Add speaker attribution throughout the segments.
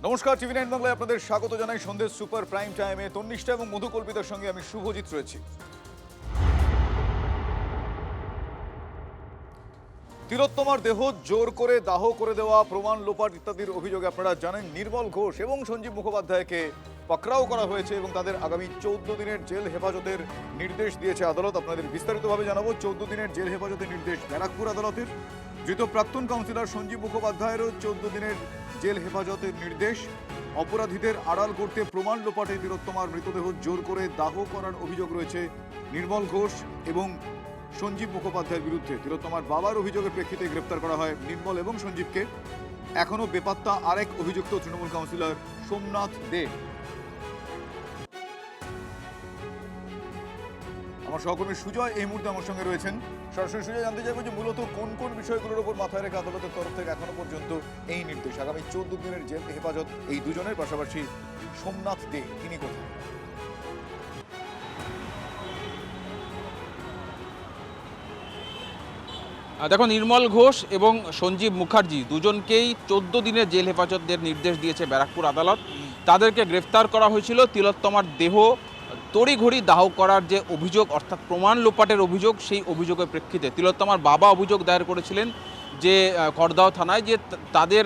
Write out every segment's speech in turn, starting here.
Speaker 1: নমস্কার, টিভি9 বাংলায় আপনাদের স্বাগত জানাই। সন্ধ্যে সুপার প্রাইম টাইমে তন্নিষ্ঠা এবং মধুকল্পিতার সঙ্গে আমি শুভজিৎ রয়েছি। তিলোত্তমার দেহ জোর করে দাহ করে দেওয়া, প্রমাণ লোপাট ইত্যাদির অভিযোগে আপনারা জানেন নির্মল ঘোষ এবং সঞ্জীব মুখোপাধ্যায়কে পাকড়াও করা হয়েছে এবং তাদের আগামী 14 দিনের জেল হেফাজতের নির্দেশ দিয়েছে আদালত। আপনাদের বিস্তারিতভাবে জানাবো। 14 দিনের জেল হেফাজতের নির্দেশ ব্যারাকপুর আদালতের। ধৃত প্রাক্তন কাউন্সিলর সঞ্জীব মুখোপাধ্যায়েরও 14 দিনের জেল হেফাজতের নির্দেশ। অপরাধীদের আড়াল করতে প্রমাণ লোপাটে তিলোত্তমার মৃতদেহ জোর করে দাহ করার অভিযোগ রয়েছে নির্মল ঘোষ এবং সঞ্জীব মুখোপাধ্যায়ের বিরুদ্ধে। তিলোত্তমার বাবার অভিযোগের প্রেক্ষিতে গ্রেপ্তার করা হয় নির্মল এবং সঞ্জীবকে। এখনো বেপাত্তা আরেক অভিযুক্ত তৃণমূল কাউন্সিলর সোমনাথ দে। আমার সহকর্মী সুজয় এই মুহূর্তে আমার সঙ্গে রয়েছেন। সরাসরি সুজয়, জানতে চাইবো যে মূলত কোন কোন বিষয়গুলোর উপর মাথায় রেখে আদালতের তরফ থেকে এখনো পর্যন্ত এই নির্দেশ? আগামী 14 দিনের জেল হেফাজত এই দুজনের, পাশাপাশি সোমনাথ দে, তিনি কোথায়?
Speaker 2: দেখো, নির্মল ঘোষ এবং সঞ্জীব মুখার্জি দুজনকেই 14 দিনের জেল হেফাজতের নির্দেশ দিয়েছে ব্যারাকপুর আদালত। তাদেরকে গ্রেফতার করা হয়েছিল তিলোত্তমার দেহ তড়িঘড়ি দাহ করার যে অভিযোগ, অর্থাৎ প্রমাণ লোপাটের অভিযোগ, সেই অভিযোগের প্রেক্ষিতে তিলোত্তমার বাবা অভিযোগ দায়ের করেছিলেন যে করদাও থানায় যে তাদের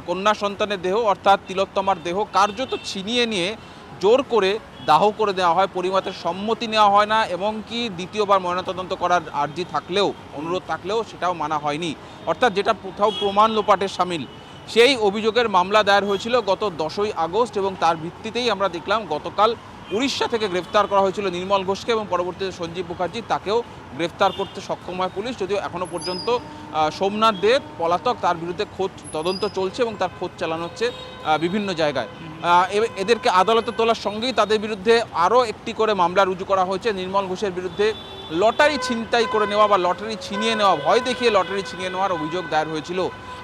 Speaker 2: কন্যা সন্তানের দেহ অর্থাৎ তিলোত্তমার দেহ কার্যত ছিনিয়ে নিয়ে জোর করে দাহ করে দেওয়া হয়, পরিবারের সম্মতি নেওয়া হয় না, এবং কি দ্বিতীয়বার ময়নাতদন্ত করার আর্জি থাকলেও, অনুরোধ থাকলেও সেটাও মানা হয়নি, অর্থাৎ যেটা কোথাও প্রমাণ লোপাটের সামিল। সেই অভিযোগের মামলা দায়ের হয়েছিল গত 10ই আগস্ট এবং তার ভিত্তিতেই আমরা দেখলাম গতকাল উড়িষ্যা থেকে গ্রেফতার করা হয়েছিল নির্মল ঘোষকে এবং পরবর্তীতে সঞ্জীব মুখার্জি, তাকেও গ্রেফতার করতে সক্ষম হয় পুলিশ। যদিও এখনও পর্যন্ত সোমনাথ দে পলাতক, তার বিরুদ্ধে খোঁজ তদন্ত চলছে এবং তার খোঁজ চালানো হচ্ছে বিভিন্ন জায়গায়। এদেরকে আদালতে তোলার সঙ্গেই তাদের বিরুদ্ধে আরও একটি করে মামলা রুজু করা হয়েছে। নির্মল ঘোষের বিরুদ্ধে লটারি ছিনতাই করে নেওয়া বা লটারি ছিনিয়ে নেওয়া, ভয় দেখিয়ে লটারি ছিনিয়ে নেওয়ার অভিযোগ দায়ের হয়েছিল।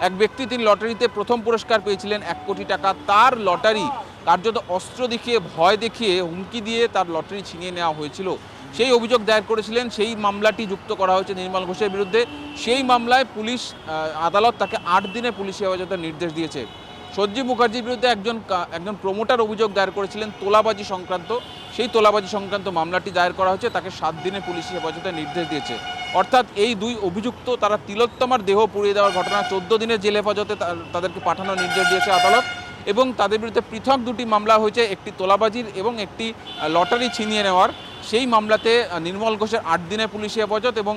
Speaker 2: এক ব্যক্তি, তিনি লটারিতে প্রথম পুরস্কার পেয়েছিলেন 1 কোটি টাকা, তার লটারি কার্যত অস্ত্র দেখিয়ে, ভয় দেখিয়ে, হুমকি দিয়ে তার লটারি ছিনিয়ে নেওয়া হয়েছিল। সেই অভিযোগ দায়ের করেছিলেন, সেই মামলাটি যুক্ত করা হয়েছে নির্মল ঘোষের বিরুদ্ধে। সেই মামলায় পুলিশ আদালত তাকে 8 দিনের পুলিশ হেফাজতের নির্দেশ দিয়েছে। সঞ্জীব মুখার্জির বিরুদ্ধে একজন প্রমোটার অভিযোগ দায়ের করেছিলেন তোলাবাজি সংক্রান্ত, সেই তোলাবাজি সংক্রান্ত মামলাটি দায়ের করা হয়েছে, তাকে 7 দিনের পুলিশ হেফাজতের নির্দেশ দিয়েছে। অর্থাৎ এই দুই অভিযুক্ত, তারা তিলোত্তমার দেহ পুড়িয়ে দেওয়ার ঘটনা 14 দিনের জেল হেফাজতে তাদেরকে পাঠানোর নির্দেশ দিয়েছে আদালত, এবং তাদের বিরুদ্ধে পৃথক 2টি মামলা হয়েছে, একটি তোলাবাজির এবং একটি লটারি ছিনিয়ে নেওয়ার। সেই মামলাতে নির্মল ঘোষের 8 দিনের পুলিশ হেফাজত এবং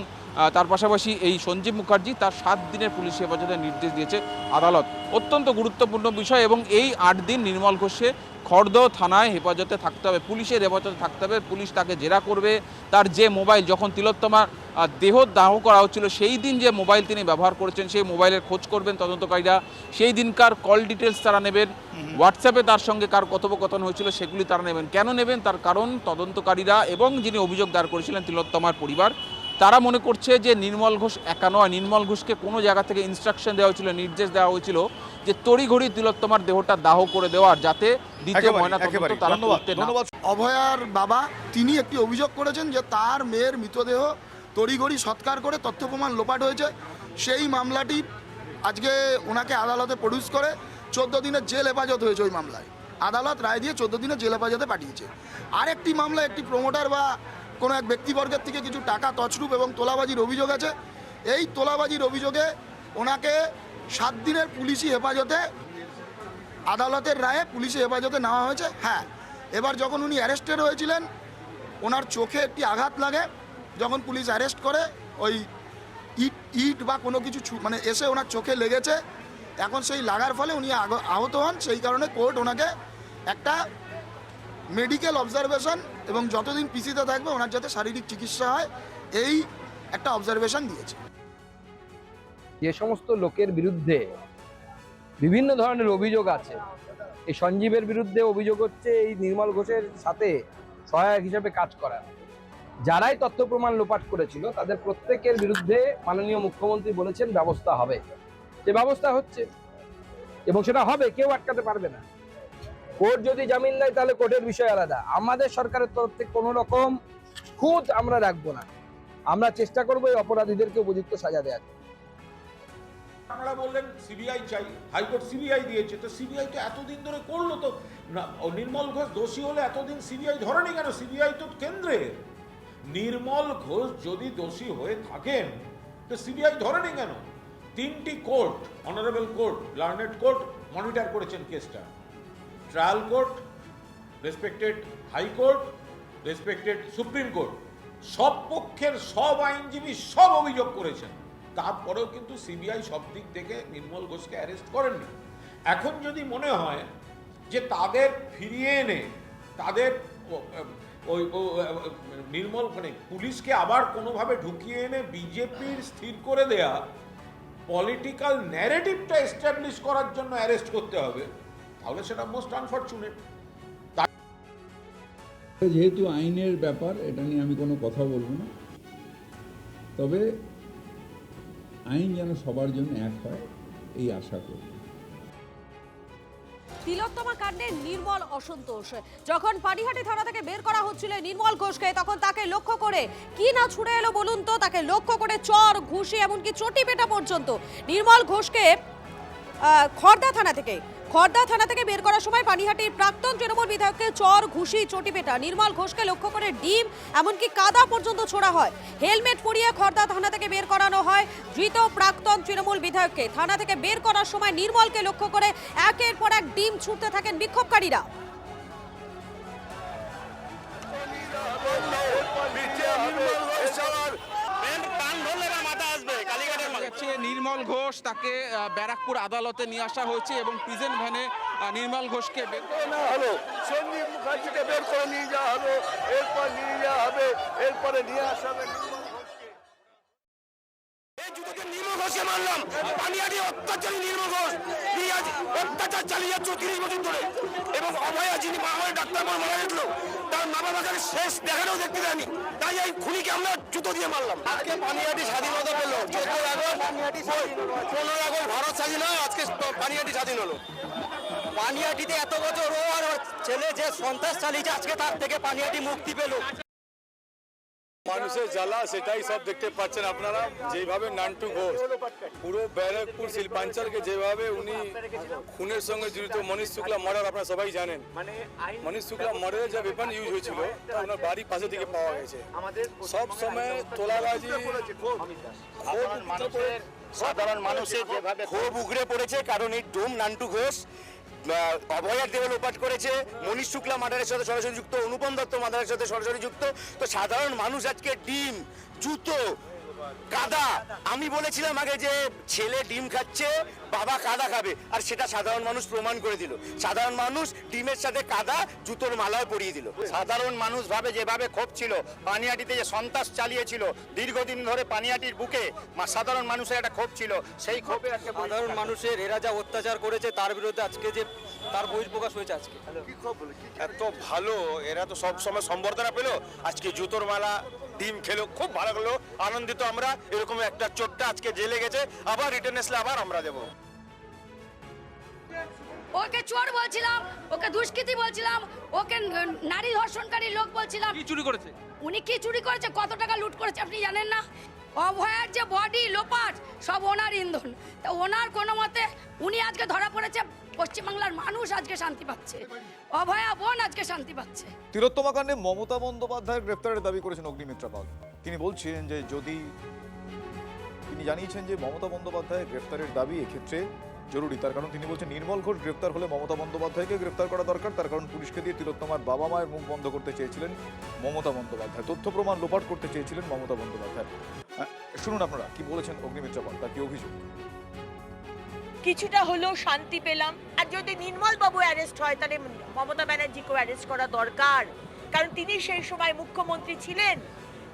Speaker 2: তার পাশাপাশি এই সঞ্জীব মুখার্জি, তার 7 দিনের পুলিশ হেফাজতের নির্দেশ দিয়েছে আদালত। অত্যন্ত গুরুত্বপূর্ণ বিষয়, এবং এই 8 দিন নির্মল ঘোষে খড়দহ থানায় হেফাজতে থাকতে হবে, পুলিশের হেফাজতে থাকতে হবে। পুলিশ তাকে জেরা করবে। তার যে মোবাইল, যখন তিলোত্তমার দেহ দাহ করা হচ্ছিল সেই দিন যে মোবাইল তিনি ব্যবহার করেছেন, সেই মোবাইলের খোঁজ করবেন তদন্তকারীরা। সেই দিনকার কল ডিটেলস তারা নেবেন, হোয়াটসঅ্যাপে তার সঙ্গে কার কথোপকথন হয়েছিল সেগুলি তারা নেবেন। কেন নেবেন? তার কারণ তদন্তকারীরা এবং যিনি অভিযোগ দায়ের করেছিলেন তিলোত্তমার পরিবার, তারা মনে করছে যে নির্মল ঘোষ একা নয়, নির্মল ঘোষকে কোনো জায়গা থেকে ইনস্ট্রাকশন দেওয়া হয়েছিল, নির্দেশ দেওয়া হয়েছিল যে তড়িঘড়ি তিলোত্তমার দেহটা দাহ করে দেওয়ার, যাতে দ্বিতীয় ময়নাতদন্ত তারা করতে না।
Speaker 3: অভয়ার বাবা, তিনি একটি অভিযোগ করেছেন যে তার মেয়ের মৃতদেহ তড়িঘড়ি সৎকার করে তথ্য প্রমাণ লোপাট হয়েছে। সেই মামলাটি আজকে ওনাকে আদালতে প্রডিউস করে 14 দিনের জেল হেফাজত হয়েছে। ওই মামলায় আদালত রায় দিয়ে 14 দিনের জেল হেফাজতে পাঠিয়েছে। আরেকটি মামলা, একটি প্রমোটার বা কোনো এক ব্যক্তিবর্গের থেকে কিছু টাকা তছরূপ এবং তোলাবাজির অভিযোগ আছে। এই তোলাবাজির অভিযোগে ওনাকে 7 দিনের পুলিশি হেফাজতে, আদালতের রায়ে পুলিশি হেফাজতে নেওয়া হয়েছে। হ্যাঁ, এবার যখন উনি অ্যারেস্টেড হয়েছিলেন, ওনার চোখে একটি আঘাত লাগে। যখন পুলিশ অ্যারেস্ট করে, ওই ইট বা কোনো কিছু মানে এসে ওনার চোখে লেগেছে। এখন সেই লাগার ফলে উনি আহত হন। সেই কারণে কোর্ট ওনাকে একটা মেডিকেল অবজারভেশন এবং যতদিন পিসিতে থাকবে ওনার যাতে শারীরিক চিকিৎসা হয়, এই একটা অবজারভেশন দিয়েছে।
Speaker 4: যে সমস্ত লোকের বিরুদ্ধে বিভিন্ন ধরনের অভিযোগ আছে, এই সঞ্জীবের বিরুদ্ধে অভিযোগ হচ্ছে এই নির্মল ঘোষের সাথে সহায়ক হিসেবে কাজ করা। যারাই তথ্য প্রমাণ লোপাট করেছিল তাদের প্রত্যেকের বিরুদ্ধে মাননীয় মুখ্যমন্ত্রী বলেছেন ব্যবস্থা হবে। যে ব্যবস্থা হচ্ছে এবং সেটা হবে, কেউ আটকাতে পারবে না। কোর্ট যদি জামিন দেয় তাহলে কোর্টের বিষয় আলাদা। আমাদের সরকারের তরফ থেকে কোনো রকম খুঁত আমরা রাখবো না। আমরা চেষ্টা করবো এই অপরাধীদেরকে উপযুক্ত সাজা দেওয়ার।
Speaker 5: আপনারা বললেন সিবিআই চাই, হাইকোর্ট সিবিআই দিয়েছে, তো সিবিআই তো এতদিন ধরে করলো তো নির্মল ঘোষ দোষী হলে এতদিন সিবিআই ধরেনি কেন? সিবিআই তো কেন্দ্রের। নির্মল ঘোষ যদি দোষী হয়ে থাকেন তো সিবিআই ধরেনি কেন? 3টি court, honourable court, learned court monitor করেছেন কেসটা। Trial court, respected high court, respected supreme court, সব পক্ষের সব আইনজীবী সব অভিযোগ করেছেন। তারপরেও কিন্তু সিবিআই সব দিক থেকে নির্মল ঘোষকে অ্যারেস্ট করেননি। এখন যদি মনে হয় যে তাদের ফিরিয়ে এনে তাদের নির্মল মানে পুলিশকে আবার কোনোভাবে ঢুকিয়ে এনে বিজেপির স্থির করে দেয়া পলিটিক্যাল ন্যারেটিভটা এস্টাবলিশ করার জন্য অ্যারেস্ট করতে হবে, তাহলে সেটা মোস্ট আনফরচুনেট।
Speaker 6: যেহেতু আইনের ব্যাপার, এটা নিয়ে আমি কোনো কথা বলবো না, তবে আইন যেন সবার জন্য এক হয় এই আশা করি।
Speaker 7: তিলোত্তমা কাণ্ডে নির্মল অসন্তোষ। যখন পানিহাটি থানা থেকে বের করা হচ্ছিল নির্মল ঘোষকে, তখন তাকে লক্ষ্য করে কি না ছুড়ে এলো বলুন তো? তাকে লক্ষ্য করে চর, ঘুষি, এমনকি চটি পেটা পর্যন্ত। নির্মল ঘোষকে খড়দা থানা থেকে বের করার সময় পানিহাটির প্রাক্তন তৃণমূল বিধায়ককে চর, ঘুষি, চটিপেটা, নির্মল ঘোষকে লক্ষ্য করে ডিম, এমনকি কাদা পর্যন্ত ছোড়া হয়। হেলমেট পরিয়ে খড়দা থানা থেকে বের করানো হয় ধৃত প্রাক্তন তৃণমূল বিধায়ককে। থানা থেকে বের করার সময় নির্মলকে লক্ষ্য করে একের পর এক ডিম ছুটতে থাকেন বিক্ষোভকারীরা।
Speaker 2: নির্মল ঘোষ তাকে ব্যারাকপুর আদালতে নিয়ে আসা হয়েছে এবং প্রিজেন্ট ভ্যানে নির্মল ঘোষকে বের করা
Speaker 8: হলো। সঞ্জীব মুখার্জিকে বের করে নিয়ে যাওয়া হলো, এরপর নিয়ে যাওয়া হবে, এরপরে নিয়ে আসা হবে নির্মল ঘোষকে মারলাম। পানিহাটি অত্যাচারী নির্মল ঘোষ অত্যাচার চালিয়ে যাচ্ছে 30 বছর ধরে, এবং অভয়া যিনি আমার ডাক্তার মারা গেছিল তার মা বাবাকে শেষ দেখাটাও দেখতে দেয়নি, তাই এই খুনিকে আমরা জুতো দিয়ে মারলাম। আজকে পানিহাটি স্বাধীনতা পেল, 14 আগস্ট 15 আগস্ট ভারত স্বাধীন হয়, আজকে পানিহাটি স্বাধীন হলো। পানিহাটিতে এত বছর ও আর ছেলে যে সন্ত্রাস চালিয়েছে, আজকে তার থেকে পানিহাটি মুক্তি পেল। মানুষের জ্বালা সেটাই সব দেখতে পাচ্ছেন আপনারা। যেভাবে নান্টু ঘোষ পুরো ব্যারাকপুর শিল্পাঞ্চলকে যেভাবে উনি খুনের সঙ্গে জড়িত, মনীষ শুক্লা মার্ডার আপনারা সবাই জানেন, মনীষ শুক্লা মার্ডারের যে ওয়েপন ইউজ হয়েছিল তা ওনার বাড়ির পাশে দিকে পাওয়া গেছে। সব সময় তোলাবাজি, সাধারণ মানুষের যেভাবে ক্ষোভ উগড়ে পড়েছে, কারণ এই ডোম নান্টু ঘোষ অভয়ার দেহ লোপাট করেছে, মনীষ শুক্লা মার্ডারের সাথে সরাসরি যুক্ত, অনুপম দত্ত মার্ডারের সাথে সরাসরি যুক্ত। তো সাধারণ মানুষ আজকে ডিম, জুতো, কাদা, আমি বলেছিলাম আগে যে ছেলে ডিম খাচ্ছে, বাবা কাদা খাবে, আর সেটা সাধারণ মানুষ প্রমাণ করে দিল। সাধারণ মানুষ ডিমের সাথে কাদা, জুতোর মালাও পরিয়ে দিল। সাধারণ মানুষ ভাবে যেভাবে ক্ষোভ ছিল, পানিহাটিতে যে সন্ত্রাস চালিয়েছিল দীর্ঘদিন ধরে পানিহাটির বুকে, সাধারণ মানুষের একটা ক্ষোভ ছিল, সেই ক্ষোভে আজকে সাধারণ মানুষের এরা যা অত্যাচার করেছে তার বিরুদ্ধে আজকে যে তার বহিঃপ্রকাশ হয়েছে। আজকে এত ভালো, এরা তো সব সময় সম্বর্ধনা পেল, আজকে জুতোর মালা, ডিম খেলো, খুব ভালো লাগলো, আনন্দিত আমরা। এরকম একটা চোটটা আজকে জেলে গেছে, আবার রিটার্ন আসলে আবার আমরা দেবো।
Speaker 9: ওকে চোর বলছিলাম, ওকে দুষ্কৃতী বলছিলাম, ওকে নারী ধর্ষণকারী লোক বলছিলাম।
Speaker 2: কি চুরি করেছে?
Speaker 9: উনি কি চুরি করেছে, কত টাকা লুট করেছে আপনি জানেন না? অভয়ার যে বডি লোপাট সব ওনার ইন্ধন। তা ওনার কোনো মতে উনি আজকে ধরা পড়েছে, পশ্চিমবাংলার মানুষ আজকে শান্তি পাচ্ছে, অভয়া বোন আজকে শান্তি পাচ্ছে।
Speaker 1: তিলোত্তমা কাণ্ডে মমতা বন্দ্যোপাধ্যায়ের গ্রেফতারের দাবি করেছেন অগ্নিমিত্রা পাল। তিনি বলছেন যে তিনি জানিয়েছেন যে মমতা বন্দ্যোপাধ্যায়ের গ্রেফতারের দাবি এক্ষেত্রে জরুরি। তার কারণ তিনি বলছেন নির্মল ঘোষ গ্রেফতার হলে মমতা বন্দ্যোপাধ্যায়কে গ্রেফতার করা দরকার। তার কারণ পুলিশকে দিয়ে তিলোত্তমার বাবা মায়ের মুখ বন্ধ করতে চেয়েছিলেন মমতা বন্দ্যোপাধ্যায়, তথ্য প্রমাণ লোপাট করতে চেয়েছিলেন মমতা বন্দ্যোপাধ্যায়। শুনুন আপনারা কি বলেছেন অগ্নিমিত্রা পাল, তার কি অভিযোগ।
Speaker 10: কিছুটা হলেও শান্তি পেলাম। আর যদি নির্মল বাবু অ্যারেস্ট হয় তাহলে মমতা ব্যানার্জিকেও অ্যারেস্ট করা দরকার, কারণ তিনি সেই সময় মুখ্যমন্ত্রী ছিলেন।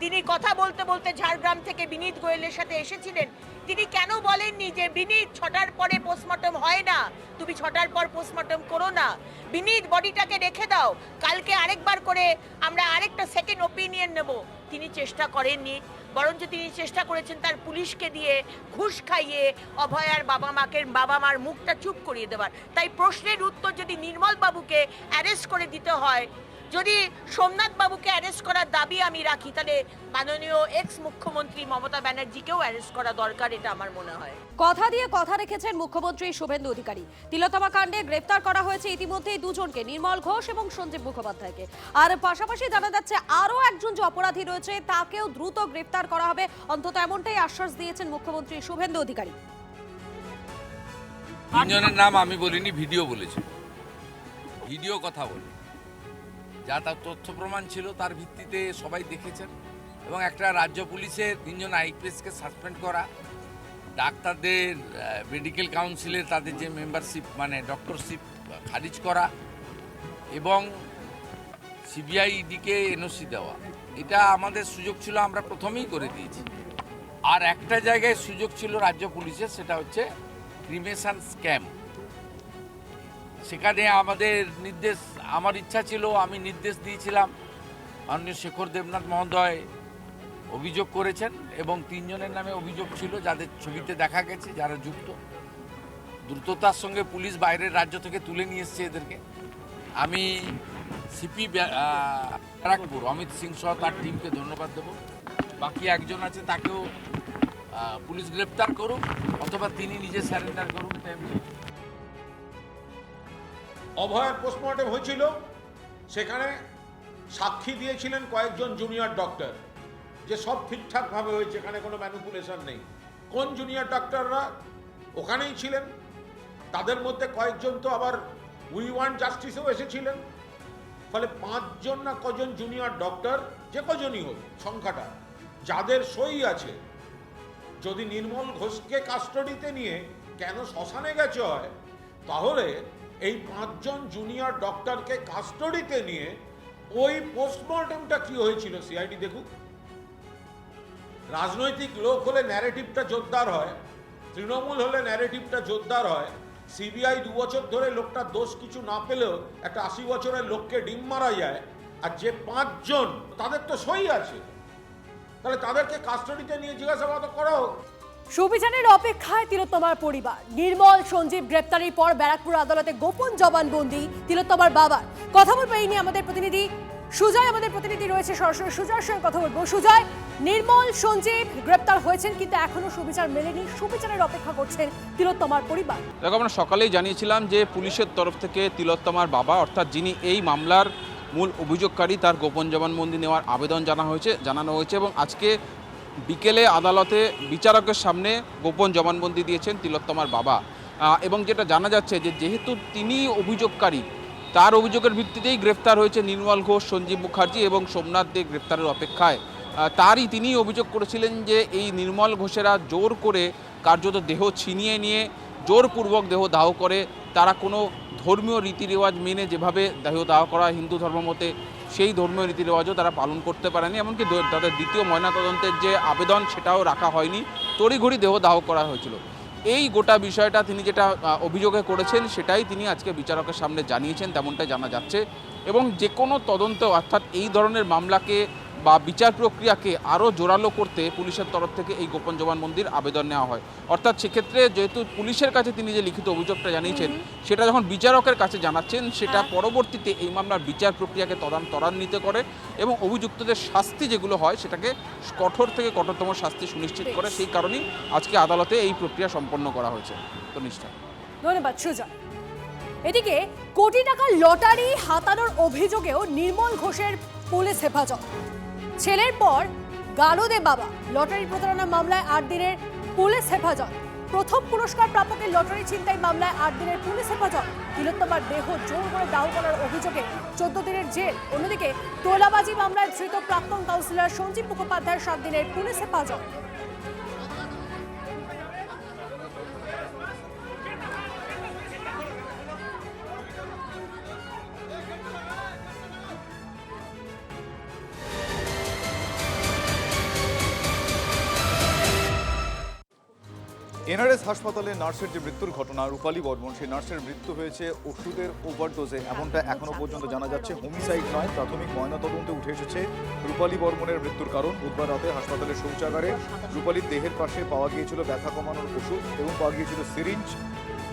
Speaker 10: তিনি কথা বলতে বলতে ঝাড়গ্রাম থেকে বিনীত গোয়েলের সাথে এসেছিলেন। তিনি কেন বলেননি যে বিনীত 6টার পরে পোস্টমর্টম হয় না, তুমি 6টার পর পোস্টমর্টম করো না, বিনীত বডিটাকে রেখে দাও, কালকে আরেকবার করে আমরা আরেকটা সেকেন্ড ওপিনিয়ন নেব। তিনি চেষ্টা করেননি, বরঞ্চ তিনি চেষ্টা করেছেন তার পুলিশকে দিয়ে ঘুষ খাইয়ে অভয়ার বাবা মার মুখটা চুপ করিয়ে দেওয়ার। তাই প্রশ্নের উত্তর যদি নির্মল বাবুকে অ্যারেস্ট করে দিতে হয়, যদি সোমনাথ বাবুকে অ্যারেস্ট করার দাবি আমি রাখি, তাহলে মাননীয় এক্স মুখ্যমন্ত্রী মমতা ব্যানার্জিকেও অ্যারেস্ট করা দরকার, এটা আমার মনে হয়।
Speaker 7: কথা দিয়ে কথা রেখেছেন মুখ্যমন্ত্রী শুভেন্দু অধিকারী। তিলোত্তমা কাণ্ডে গ্রেফতার করা হয়েছে ইতিমধ্যেই দুজনকে, নির্মল ঘোষ এবং সঞ্জীব মুখোপাধ্যায়কে। আর পাশাপাশি জানা যাচ্ছে আরও একজন যে অপরাধী রয়েছে তাকেও দ্রুত গ্রেফতার করা হবে, অন্তত এমনটাই আশ্বাস দিয়েছেন মুখ্যমন্ত্রী শুভেন্দু অধিকারী।
Speaker 11: তিনজনের নাম আমি বলিনি, ভিডিও বলেছি, ভিডিও কথা বলি, যা তার তথ্য প্রমাণ ছিল তার ভিত্তিতে সবাই দেখেছেন। এবং একটা রাজ্য পুলিশের 3 জন আইপিএসকে সাসপেন্ড করা, ডাক্তারদের মেডিকেল কাউন্সিলের তাদের যে মেম্বারশিপ মানে ডক্টরশিপ খারিজ করা এবং সিবিআই ইডিকে এনওসি দেওয়া, এটা আমাদের সুযোগ ছিল, আমরা প্রথমেই করে দিয়েছি। আর একটা জায়গায় সুযোগ ছিল রাজ্য পুলিশের, সেটা হচ্ছে ক্রিমেশন স্ক্যাম। সেখানে আমাদের নির্দেশ, আমার ইচ্ছা ছিল, আমি নির্দেশ দিয়েছিলাম, মাননীয় শেখর দেবনাথ মহোদয় অভিযোগ করেছেন এবং 3 জনের নামে অভিযোগ ছিল যাদের ছবিতে দেখা গেছে যারা যুক্ত। দ্রুততার সঙ্গে পুলিশ বাইরের রাজ্য থেকে তুলে নিয়ে এসছে এদেরকে। আমি সিপি ব্যারাকপুর অমিত সিং সহ তার টিমকে ধন্যবাদ দেব। বাকি একজন আছে, তাকেও পুলিশ গ্রেপ্তার করুক অথবা তিনি নিজে স্যারেন্ডার করুক।
Speaker 5: অভয়ের পোস্টমর্টেম হয়েছিল, সেখানে সাক্ষী দিয়েছিলেন কয়েকজন জুনিয়র ডক্টর যে সব ঠিকঠাকভাবে হয়েছে, এখানে কোনো ম্যানিপুলেশন নেই। কোন জুনিয়র ডক্টররা ওখানেই ছিলেন, তাদের মধ্যে কয়েকজন তো আবার উই ওয়ান্ট জাস্টিসেও এসেছিলেন। ফলে 5 জন না কজন জুনিয়র ডক্টর, যে কজনই হোক সংখ্যাটা, যাদের সই আছে, যদি নির্মল ঘোষকে কাস্টডিতে নিয়ে কেন শ্মশানে গেছে হয়, তাহলে এই 5 জন জুনিয়র ডক্টরকে কাস্টডিতে নিয়ে ওই পোস্টমর্টমটা কি হয়েছিল সিআইডি দেখুক। রাজনৈতিক লোক হলে ন্যারেটিভটা জোরদার হয়, তৃণমূল হলে ন্যারেটিভটা জোরদার হয়। সিবিআই 2 বছর ধরে লোকটা দোষ কিছু না পেলেও একটা 80 বছরের লোককে ডিম মারা যায়, আর যে 5 জন তাদের তো সই আছে, তাহলে তাদেরকে কাস্টডিতে নিয়ে জিজ্ঞাসাবাদ করা হোক।
Speaker 7: সুবিচারের অপেক্ষায় তিলোত্তমার পরিবার। নির্মল সঞ্জীব গ্রেপ্তারির পর ব্যারাকপুর আদালতে গোপন জবানবন্দি তিলোত্তমার বাবার। কথা বলবো এই নিয়ে আমাদের প্রতিনিধি সুজয়, আমাদের প্রতিনিধি রয়েছে সরাসরি, সুজয়ের সঙ্গে কথা বলবো। সুজয়, নির্মল সঞ্জীব গ্রেপ্তার হয়েছেন কিন্তু এখনো সুবিচার মেলেনি, সুবিচারের অপেক্ষা করছেন তিলোত্তমার পরিবার।
Speaker 2: দেখো, আমরা সকালেই জানিয়েছিলাম যে পুলিশের তরফ থেকে তিলোত্তমার বাবা, অর্থাৎ যিনি এই মামলার মূল অভিযোগকারী, তার গোপন জবানবন্দি নেওয়ার আবেদন জানানো হয়েছে এবং আজকে বিকেলে আদালতে বিচারকের সামনে গোপন জবানবন্দি দিয়েছেন তিলোত্তমার বাবা। এবং যেটা জানা যাচ্ছে যে যেহেতু তিনি অভিযোগকারী, তার অভিযোগের ভিত্তিতেই গ্রেফতার হয়েছে নির্মল ঘোষ, সঞ্জীব মুখার্জি এবং সোমনাথ দে গ্রেফতারের অপেক্ষায়। তিনি অভিযোগ করেছিলেন যে এই নির্মল ঘোষেরা জোর করে কার্যত দেহ ছিনিয়ে নিয়ে জোরপূর্বক দেহ দাহ করে, তারা কোনো ধর্মীয় রীতিরেওয়াজ মেনে যেভাবে দেহ দাহ করা হিন্দু ধর্ম মতে, সেই ধর্মীয় রীতিরেওয়াজও তারা পালন করতে পারেনি। এমনকি তাদের দ্বিতীয় ময়নাতদন্তের যে আবেদন সেটাও রাখা হয়নি, তড়িঘড়ি দেহ দাহ করা হয়েছিল। এই গোটা বিষয়টা তিনি যেটা অভিযোগে করেছেন সেটাই তিনি আজকে বিচারকের সামনে জানিয়েছেন, তেমনটাই জানা যাচ্ছে। এবং যে কোনো তদন্ত, অর্থাৎ এই ধরনের মামলাকে বা বিচার প্রক্রিয়াকে আরও জোরালো করতে পুলিশের তরফ থেকে এই গোপন জবানবন্দির আবেদন নেওয়া হয়। অর্থাৎ সেক্ষেত্রে যেহেতু পুলিশের কাছে তিনি যে লিখিত অভিযোগটা জানিয়েছেন সেটা যখন বিচারকের কাছে জানাচ্ছেন, সেটা পরবর্তীতে এই মামলার বিচার প্রক্রিয়াকে ত্বরান্বিত করে এবং অভিযুক্তদের শাস্তি যেগুলো হয় সেটাকে কঠোর থেকে কঠোরতম শাস্তি সুনিশ্চিত করে। সেই কারণেই আজকে আদালতে এই প্রক্রিয়া সম্পন্ন করা হয়েছে। তনিষ্ঠা,
Speaker 7: ধন্যবাদ সুজয়। এদিকে কোটি টাকার লটারি হাতানোর অভিযোগেও নির্মল ঘোষের পুলিশ হেফাজত। ছেলের পর গারদে বাবা, লটারি প্রতারণা মামলায় 8 দিনের পুলিশ হেফাজত। প্রথম পুরস্কার প্রাপকের লটারি ছিনতাই মামলায় 8 দিনের পুলিশ হেফাজত। তিলোত্তমার দেহ জোর করে দাহ করার অভিযোগে 14 দিনের জেল। অন্যদিকে তোলাবাজি মামলায় ধৃত প্রাক্তন কাউন্সিলর সঞ্জীব মুখোপাধ্যায়ের 7 দিনের পুলিশ হেফাজত।
Speaker 1: এনআরএস হাসপাতালে নার্সের যে মৃত্যুর ঘটনা, রূপালী বর্মন, সেই নার্সের মৃত্যু হয়েছে ওষুধের ওভারডোজে, এমনটা এখনো পর্যন্ত জানা যাচ্ছে। হোমিসাইড নয়, প্রাথমিক ময়নাতদন্তে উঠে এসেছে রূপালী বর্মনের মৃত্যুর কারণ। বুধবার রাতে হাসপাতালের শৌচাগারে রূপালীর দেহের পাশে পাওয়া গিয়েছিল ব্যথা কমানোর ওষুধ এবং পাওয়া গিয়েছিল সিরিঞ্জ।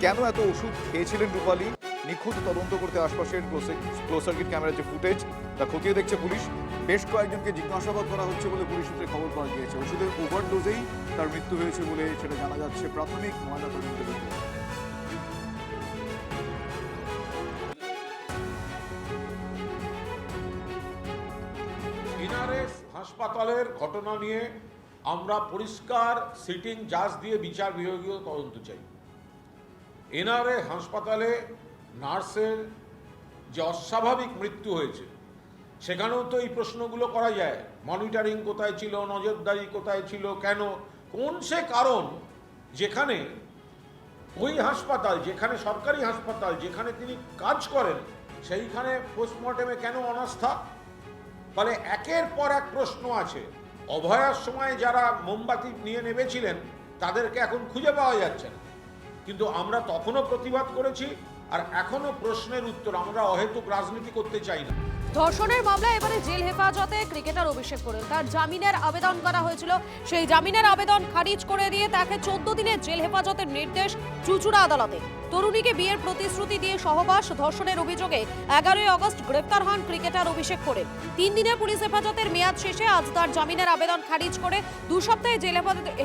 Speaker 1: কেন এত ওষুধ খেয়েছিলেন রূপালী, নিখুঁত তদন্ত করতে আশপাশের ক্লোজ সার্কিট ক্যামেরার যে ফুটেজ তা খতিয়ে দেখছে পুলিশ। বেশ কয়েকজনকে জিজ্ঞাসাবাদ করা হচ্ছে বলে পুলিশ সূত্রে খবর পাওয়া গিয়েছে। ওষুধের ওভারডোজেই তার মৃত্যু হয়েছে বলে সেটা জানা যাচ্ছে প্রাথমিক ময়নাতদন্তের উপর।
Speaker 5: এনআরএস হাসপাতালের ঘটনা নিয়ে আমরা পরিষ্কার সিটিং জাজ দিয়ে বিচার বিভাগীয় তদন্ত চাই। এনআরএ হাসপাতালে নার্সের যে অস্বাভাবিক মৃত্যু হয়েছে সেখানেও তো এই প্রশ্নগুলো করা যায়, মনিটরিং কোথায় ছিল, নজরদারি কোথায় ছিল, কেন, কোন সে কারণ যেখানে ওই হাসপাতাল, যেখানে সরকারি হাসপাতাল, যেখানে তিনি কাজ করেন সেইখানে পোস্টমর্টেমে কেন অনাস্থা। ফলে একের পর এক প্রশ্ন আছে। অভয়ার সময় যারা মোমবাতি নিয়ে নেমেছিলেন তাদেরকে এখন খুঁজে পাওয়া যাচ্ছে না, কিন্তু আমরা তখনও প্রতিবাদ করেছি আর এখনো প্রশ্নের উত্তর। আমরা অহেতুক রাজনীতি করতে চাই না।
Speaker 7: ধর্ষণের মামলায় এবারে জেল হেফাজতে ক্রিকেটার অভিষেক করেন। তার জামিনের আবেদন করা হয়েছিল, সেই জামিনের আবেদন খারিজ করে দিয়ে তাকে 14 দিনের জেল হেফাজতের নির্দেশ চুঁচুড়া আদালতে। তরুণীকে বিয়ের প্রতিশ্রুতি দিয়ে সহবাস ধর্ষণের অভিযোগে 11 আগস্ট গ্রেফতার হন ক্রিকেটার অভিষেক করেন। 3 দিনের পুলিশ হেফাজতের মেয়াদ শেষে আজ তার জামিনের আবেদন খারিজ করে 2 সপ্তাহে জেল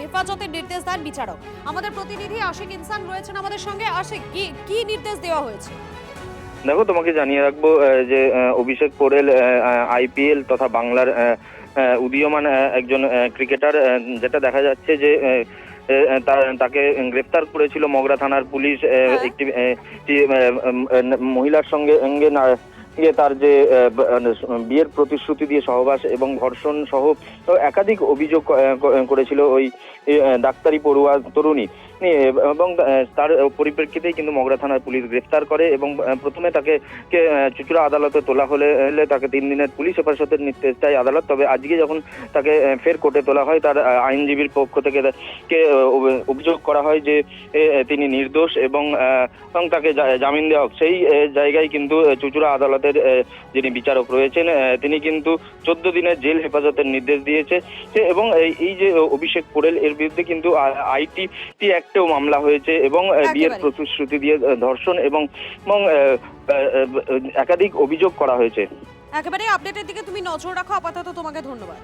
Speaker 7: হেফাজতের নির্দেশ দেন বিচারক। আমাদের প্রতিনিধি আশিক ইনসান রয়েছেন আমাদের সঙ্গে। আশিক, কি নির্দেশ দেওয়া হয়েছে?
Speaker 12: দেখো, তোমাকে জানিয়ে রাখবো যে অভিষেক পোরেল আইপিএল তথা বাংলার উদীয়মান একজন ক্রিকেটার। যেটা দেখা যাচ্ছে যে তাকে গ্রেফতার করেছিল মগরা থানার পুলিশ একটি মহিলার সঙ্গে তার যে বিয়ের প্রতিশ্রুতি দিয়ে সহবাস এবং ধর্ষণ সহ একাধিক অভিযোগ করেছিল ওই ডাক্তারি পড়ুয়া তরুণী, এবং তার পরিপ্রেক্ষিতেই কিন্তু মগরা থানার পুলিশ গ্রেফতার করে এবং প্রথমে তাকে চুঁচুড়া আদালতে তোলা হলে তাকে 3 দিনের পুলিশ হেফাজতের নির্দেশ দেয় আদালত। তবে আজকে যখন তাকে ফের কোর্টে তোলা হয়, তার আইনজীবীর পক্ষ থেকে অভিযোগ করা হয় যে তিনি নির্দোষ এবং তাকে জামিন দেওয়া হোক। সেই জায়গায় কিন্তু চুঁচুড়া আদালতের যিনি বিচারক রয়েছেন তিনি কিন্তু 14 দিনের জেল হেফাজতের নির্দেশ দিয়েছে এবং এই যে অভিষেক পোরেল এর বিরুদ্ধে কিন্তু আইটি অ্যাক্টেও মামলা হয়েছে এবং বিয়ের প্রতিশ্রুতি দিয়ে ধর্ষণ এবং একাধিক অভিযোগ করা হয়েছে।
Speaker 7: একেবারে আপডেটের দিকে তুমি নজর রাখো। আপাতত তোমাকে ধন্যবাদ।